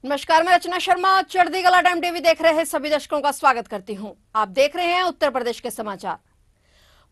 नमस्कार, मैं रचना शर्मा। चढ़ती कला टाइम टीवी देख रहे हैं सभी दर्शकों का स्वागत करती हूं। आप देख रहे हैं उत्तर प्रदेश के समाचार।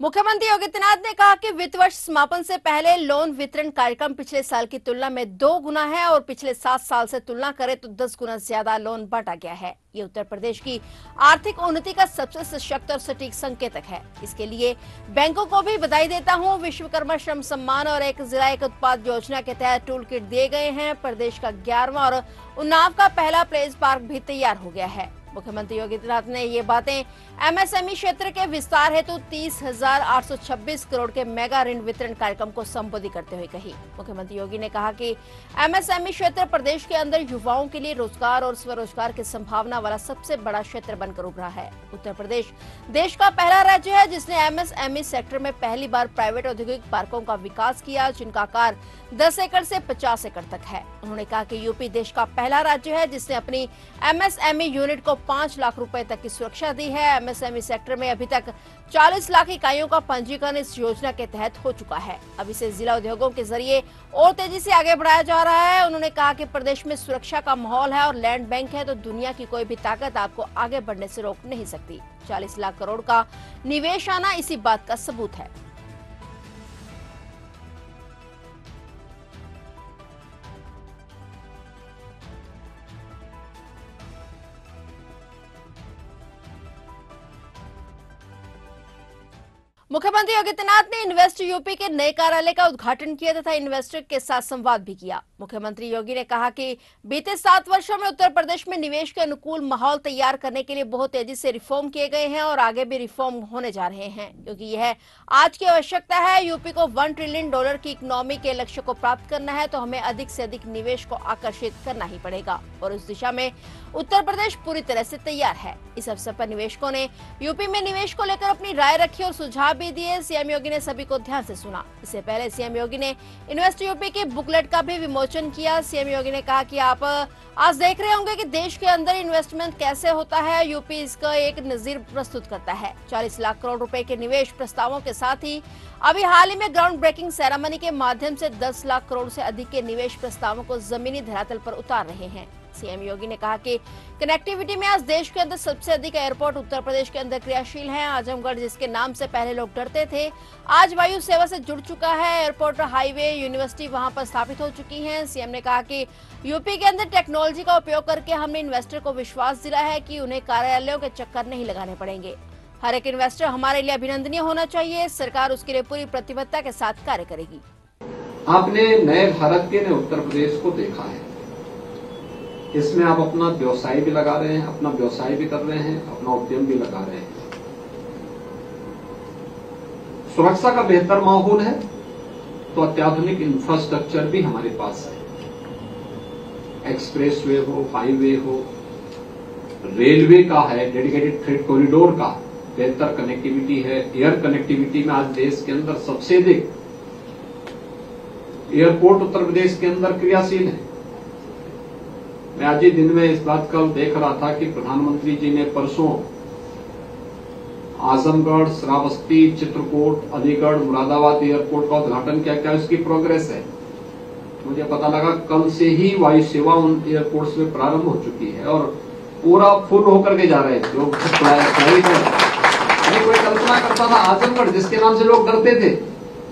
मुख्यमंत्री योगी आदित्यनाथ ने कहा कि वित्त वर्ष समापन से पहले लोन वितरण कार्यक्रम पिछले साल की तुलना में 2 गुना है और पिछले 7 साल से तुलना करें तो 10 गुना ज्यादा लोन बांटा गया है। ये उत्तर प्रदेश की आर्थिक उन्नति का सबसे सशक्त और सटीक संकेतक है। इसके लिए बैंकों को भी बधाई देता हूं। विश्वकर्मा श्रम सम्मान और एक जिला एक उत्पाद योजना के तहत टूल किट दिए गए हैं। प्रदेश का 11वां और उन्नाव का पहला प्लेस पार्क भी तैयार हो गया है। मुख्यमंत्री योगी आदित्यनाथ ने ये बातें एमएसएमई क्षेत्र के विस्तार हेतु 30,826 करोड़ के मेगा ऋण वितरण कार्यक्रम को संबोधित करते हुए कही। मुख्यमंत्री योगी ने कहा कि एमएसएमई क्षेत्र प्रदेश के अंदर युवाओं के लिए रोजगार और स्वरोजगार की संभावना वाला सबसे बड़ा क्षेत्र बनकर उभरा है। उत्तर प्रदेश देश का पहला राज्य है जिसने एमएसएमई सेक्टर में पहली बार प्राइवेट औद्योगिक पार्कों का विकास किया, जिनका आकार 10 एकड़ से 50 एकड़ तक है। उन्होंने कहा कि यूपी देश का पहला राज्य है जिसने अपनी एमएसएमई यूनिट को 5 लाख रुपए तक की सुरक्षा दी है। एमएसएमई सेक्टर में अभी तक 40 लाख इकाइयों का पंजीकरण इस योजना के तहत हो चुका है। अब इसे जिला उद्योगों के जरिए और तेजी से आगे बढ़ाया जा रहा है। उन्होंने कहा कि प्रदेश में सुरक्षा का माहौल है और लैंड बैंक है तो दुनिया की कोई भी ताकत आपको आगे बढ़ने से रोक नहीं सकती। 40 लाख करोड़ का निवेश आना इसी बात का सबूत है। मुख्यमंत्री योगी आदित्यनाथ ने इन्वेस्ट यूपी के नए कार्यालय का उद्घाटन किया तथा इन्वेस्टर के साथ संवाद भी किया। मुख्यमंत्री योगी ने कहा कि बीते 7 वर्षों में उत्तर प्रदेश में निवेश के अनुकूल माहौल तैयार करने के लिए बहुत तेजी से रिफॉर्म किए गए हैं और आगे भी रिफॉर्म होने जा रहे हैं, क्योंकि यह आज की आवश्यकता है। यूपी को $1 ट्रिलियन की इकोनॉमी के लक्ष्य को प्राप्त करना है तो हमें अधिक से अधिक निवेश को आकर्षित करना ही पड़ेगा और इस दिशा में उत्तर प्रदेश पूरी तरह से तैयार है। इस अवसर पर निवेशकों ने यूपी में निवेश को लेकर अपनी राय रखी और सुझाव भी दिए। सीएम योगी ने सभी को ध्यान से सुना। इससे पहले सीएम योगी ने इन्वेस्ट यूपी की बुकलेट का भी विमोचन किया। सीएम योगी ने कहा कि आप आज देख रहे होंगे कि देश के अंदर इन्वेस्टमेंट कैसे होता है। यूपी इसका एक नजीर प्रस्तुत करता है। 40 लाख करोड़ रुपए के निवेश प्रस्तावों के साथ ही अभी हाल ही में ग्राउंड ब्रेकिंग सेरेमनी के माध्यम से 10 लाख करोड़ से अधिक के निवेश प्रस्तावों को जमीनी धरातल पर उतार रहे हैं। सीएम योगी ने कहा कि कनेक्टिविटी में आज देश के अंदर सबसे अधिक एयरपोर्ट उत्तर प्रदेश के अंदर क्रियाशील हैं। आजमगढ़ जिसके नाम से पहले लोग डरते थे, आज वायु सेवा से जुड़ चुका है। एयरपोर्ट, हाईवे, यूनिवर्सिटी वहां पर स्थापित हो चुकी हैं। सीएम ने कहा कि यूपी के अंदर टेक्नोलॉजी का उपयोग करके हमने इन्वेस्टर को विश्वास दिलाया है कि उन्हें कार्यालयों के चक्कर नहीं लगाने पड़ेंगे। हर एक इन्वेस्टर हमारे लिए अभिनंदनीय होना चाहिए। सरकार उसके लिए पूरी प्रतिबद्धता के साथ कार्य करेगी। आपने नए भारत के नए उत्तर प्रदेश को देखा है। इसमें आप अपना व्यवसाय भी लगा रहे हैं, अपना व्यवसाय भी कर रहे हैं, अपना उद्यम भी लगा रहे हैं। सुरक्षा का बेहतर माहौल है तो अत्याधुनिक इंफ्रास्ट्रक्चर भी हमारे पास है। एक्सप्रेसवे हो, हाईवे हो, रेलवे का है, डेडिकेटेड फ्रेट कॉरिडोर का बेहतर कनेक्टिविटी है। एयर कनेक्टिविटी में आज देश के अंदर सबसे अधिक एयरपोर्ट उत्तर प्रदेश के अंदर क्रियाशील है। मैं आज ही दिन में इस बात का देख रहा था कि प्रधानमंत्री जी ने परसों आजमगढ़, श्रावस्ती, चित्रकूट, अलीगढ़, मुरादाबाद एयरपोर्ट का उद्घाटन किया। क्या उसकी प्रोग्रेस है? मुझे पता लगा कल से ही वायु सेवा उन एयरपोर्ट्स में प्रारंभ हो चुकी है और पूरा फुल होकर के जा रहे हैं। जो फ्लाइट है, कोई कल्पना करता था आजमगढ़ जिसके नाम से लोग डरते थे,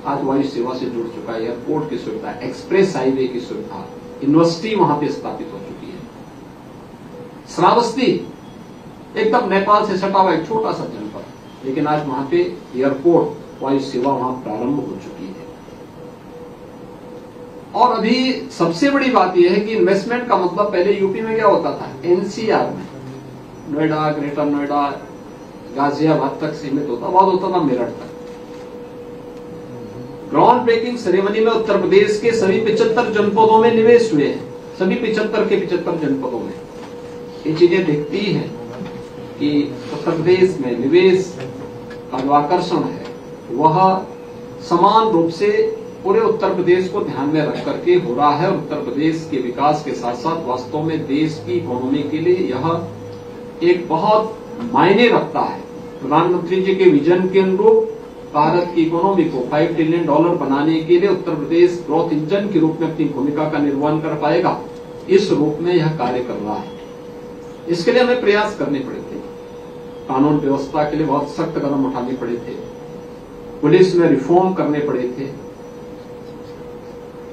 आज वायु सेवा से जुड़ चुका है। एयरपोर्ट की सुविधा, एक्सप्रेस हाईवे की सुविधा, यूनिवर्सिटी वहां पे स्थापित हो चुकी है। श्रावस्ती एकदम नेपाल से सटा हुआ एक छोटा सा जनपद, लेकिन आज वहां पे एयरपोर्ट, वायु सेवा वहां प्रारंभ हो चुकी है। और अभी सबसे बड़ी बात यह है कि इन्वेस्टमेंट का मतलब पहले यूपी में क्या होता था, एनसीआर में नोएडा, ग्रेटर नोएडा, गाजियाबाद तक सीमित होता, बाद होता था मेरठ तक। ग्राउंड ब्रेकिंग सेरेमनी में उत्तर प्रदेश के सभी 75 जनपदों में निवेश हुए हैं। सभी 75 के 75 जनपदों में ये चीजें दिखती हैं कि उत्तर प्रदेश में निवेश का जो आकर्षण है वह समान रूप से पूरे उत्तर प्रदेश को ध्यान में रख करके हो रहा है। उत्तर प्रदेश के विकास के साथ साथ वास्तव में देश की इकोनॉमी के लिए यह एक बहुत मायने रखता है। प्रधानमंत्री जी के विजन के अनुरूप भारत की इकोनॉमी को $5 ट्रिलियन बनाने के लिए उत्तर प्रदेश ग्रोथ इंजन के रूप में अपनी भूमिका का निर्वहन कर पाएगा। इस रूप में यह कार्य कर रहा है। इसके लिए हमें प्रयास करने पड़े थे, कानून व्यवस्था के लिए बहुत सख्त कदम उठाने पड़े थे, पुलिस में रिफॉर्म करने पड़े थे,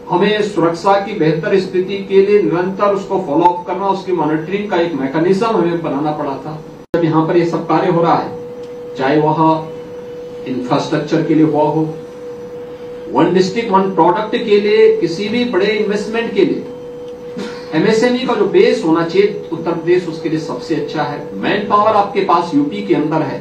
हमें सुरक्षा की बेहतर स्थिति के लिए निरंतर उसको फॉलो अप करना, उसकी मॉनिटरिंग का एक मैकेनिज्म हमें बनाना पड़ा था। जब यहां पर यह सब कार्य हो रहा है, चाहे वह इंफ्रास्ट्रक्चर के लिए हुआ हो, वन डिस्ट्रिक्ट वन प्रोडक्ट के लिए, किसी भी बड़े इन्वेस्टमेंट के लिए एमएसएमई का जो बेस होना चाहिए उत्तर प्रदेश उसके लिए सबसे अच्छा है। मैन पावर आपके पास यूपी के अंदर है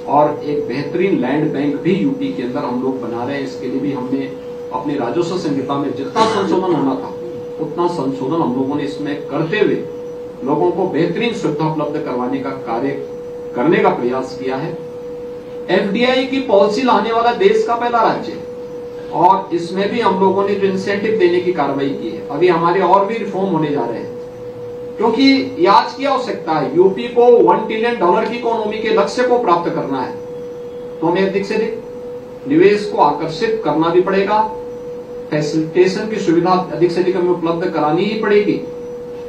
और एक बेहतरीन लैंड बैंक भी यूपी के अंदर हम लोग बना रहे हैं। इसके लिए भी हमने अपने राजस्व संहिता में जितना संशोधन होना था उतना संशोधन हम लोगों ने इसमें करते हुए लोगों को बेहतरीन सुविधा उपलब्ध करवाने का कार्य करने का प्रयास किया है। एफडीआई की पॉलिसी लाने वाला देश का पहला राज्य है और इसमें भी हम लोगों ने जो इंसेंटिव देने की कार्रवाई की है, अभी हमारे और भी रिफॉर्म होने जा रहे हैं, क्योंकि आज की आवश्यकता है। यूपी को $1 ट्रिलियन की इकोनॉमी के लक्ष्य को प्राप्त करना है, तो हमें अधिक से अधिक निवेश को आकर्षित करना भी पड़ेगा, फैसिलिटेशन की सुविधा अधिक से अधिक हमें उपलब्ध करानी ही पड़ेगी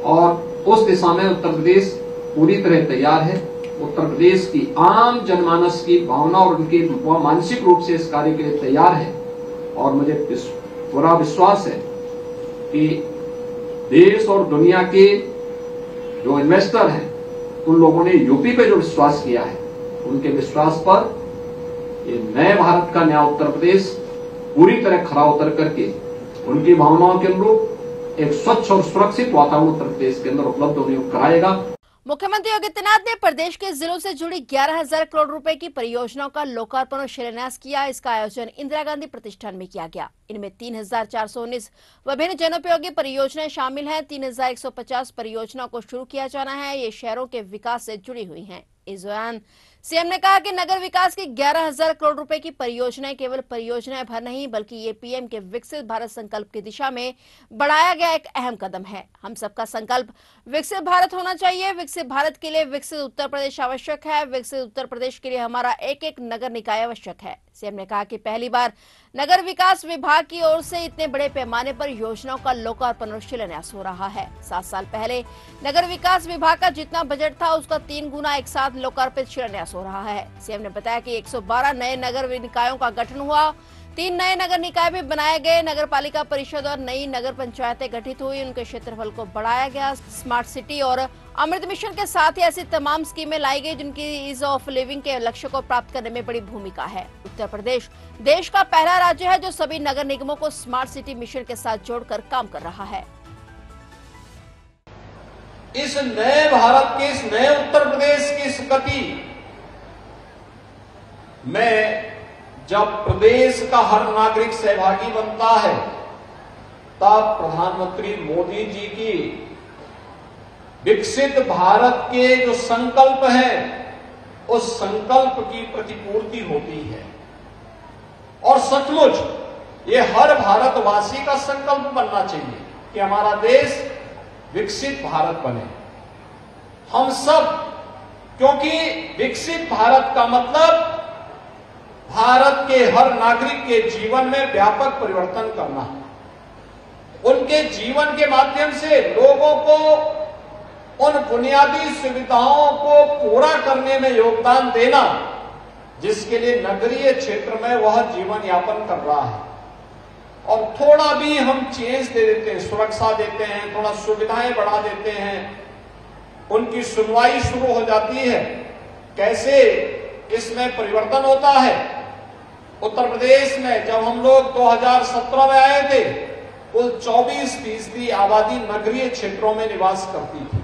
और उस दिशा में उत्तर प्रदेश पूरी तरह तैयार है। उत्तर प्रदेश की आम जनमानस की भावना और उनकी मानसिक रूप से इस कार्य के लिए तैयार है और मुझे पूरा विश्वास है कि देश और दुनिया के जो इन्वेस्टर हैं उन लोगों ने यूपी पे जो विश्वास किया है, उनके विश्वास पर ये नए भारत का नया उत्तर प्रदेश पूरी तरह खरा उतर करके उनकी भावनाओं के अनुरूप एक स्वच्छ और सुरक्षित वातावरण उत्तर प्रदेश के अंदर उपलब्ध होने को कराएगा। मुख्यमंत्री योगी आदित्यनाथ ने प्रदेश के जिलों से जुड़ी 11,000 करोड़ रुपए की परियोजनाओं का लोकार्पण और शिलान्यास किया। इसका आयोजन इंदिरा गांधी प्रतिष्ठान में किया गया। इनमें 3,419 विभिन्न जनोपयोगी परियोजनाएं शामिल हैं। 3,150 परियोजनाओं को शुरू किया जाना है। ये शहरों के विकास से जुड़ी हुई हैं। इस दौरान सीएम ने कहा कि नगर विकास की 11,000 करोड़ रुपए की परियोजनाएं केवल परियोजनाएं भर नहीं बल्कि ये पीएम के विकसित भारत संकल्प की दिशा में बढ़ाया गया एक अहम कदम है। हम सबका संकल्प विकसित भारत होना चाहिए। विकसित भारत के लिए विकसित उत्तर प्रदेश आवश्यक है। विकसित उत्तर प्रदेश के लिए हमारा एक एक नगर निकाय आवश्यक है। सीएम ने कहा कि पहली बार नगर विकास विभाग की ओर से इतने बड़े पैमाने पर योजनाओं का लोकार्पण और शिलान्यास हो रहा है। 7 साल पहले नगर विकास विभाग का जितना बजट था उसका 3 गुना एक साथ लोकार्पित शिलान्यास हो रहा है। सीएम ने बताया कि 112 नए नगर निकायों का गठन हुआ, 3 नए नगर निकाय भी बनाए गए, नगर पालिका परिषद और नई नगर पंचायतें गठित हुई, उनके क्षेत्रफल को बढ़ाया गया। स्मार्ट सिटी और अमृत मिशन के साथ ही ऐसी तमाम स्कीमें लाई गई जिनकी ईज ऑफ लिविंग के लक्ष्य को प्राप्त करने में बड़ी भूमिका है। उत्तर प्रदेश देश का पहला राज्य है जो सभी नगर निगमों को स्मार्ट सिटी मिशन के साथ जोड़कर काम कर रहा है। इस नए भारत के, इस नए उत्तर प्रदेश की इस गति में जब प्रदेश का हर नागरिक सहभागी बनता है तब प्रधानमंत्री मोदी जी की विकसित भारत के जो संकल्प है उस संकल्प की प्रतिपूर्ति होती है। और सचमुच ये हर भारतवासी का संकल्प बनना चाहिए कि हमारा देश विकसित भारत बने। हम सब, क्योंकि विकसित भारत का मतलब भारत के हर नागरिक के जीवन में व्यापक परिवर्तन करना, उनके जीवन के माध्यम से लोगों को उन बुनियादी सुविधाओं को पूरा करने में योगदान देना जिसके लिए नगरीय क्षेत्र में वह जीवन यापन कर रहा है। और थोड़ा भी हम चेंज दे देते हैं, सुरक्षा देते हैं, थोड़ा सुविधाएं बढ़ा देते हैं, उनकी सुनवाई शुरू हो जाती है। कैसे इसमें परिवर्तन होता है? उत्तर प्रदेश में जब हम लोग 2017 में आए थे कुल 24% आबादी नगरीय क्षेत्रों में निवास करती थी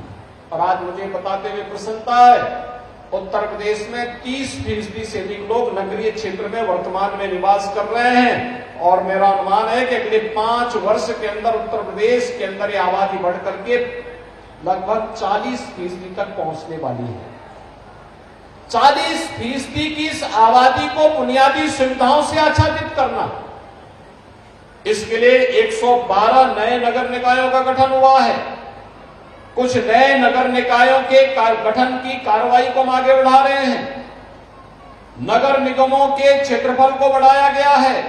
और आज मुझे बताते हुए प्रसन्नता है उत्तर प्रदेश में 30% से अधिक लोग नगरीय क्षेत्र में वर्तमान में निवास कर रहे हैं। और मेरा अनुमान है कि अगले 5 वर्ष के अंदर उत्तर प्रदेश के अंदर ये आबादी बढ़ करके लगभग 40% तक पहुंचने वाली है। 40% की इस आबादी को बुनियादी सुविधाओं से आच्छादित करना, इसके लिए 112 नए नगर निकायों का गठन हुआ है। कुछ नए नगर निकायों के गठन की कार्रवाई को हम आगे बढ़ा रहे हैं। नगर निगमों के क्षेत्रफल को बढ़ाया गया है।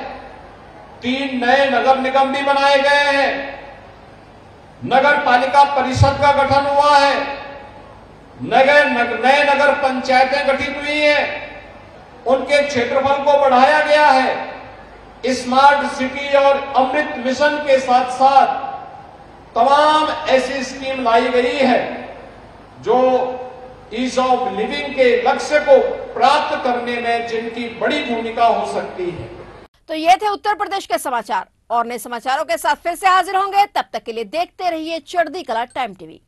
3 नए नगर निगम भी बनाए गए हैं। नगर पालिका परिषद का गठन हुआ है, नए नगर पंचायतें गठित हुई हैं, उनके क्षेत्रफल को बढ़ाया गया है। स्मार्ट सिटी और अमृत मिशन के साथ साथ तमाम ऐसी स्कीम लाई गई है जो ईज ऑफ लिविंग के लक्ष्य को प्राप्त करने में जिनकी बड़ी भूमिका हो सकती है। तो ये थे उत्तर प्रदेश के समाचार। और नए समाचारों के साथ फिर से हाजिर होंगे, तब तक के लिए देखते रहिए चढ़ती कला टाइम टीवी।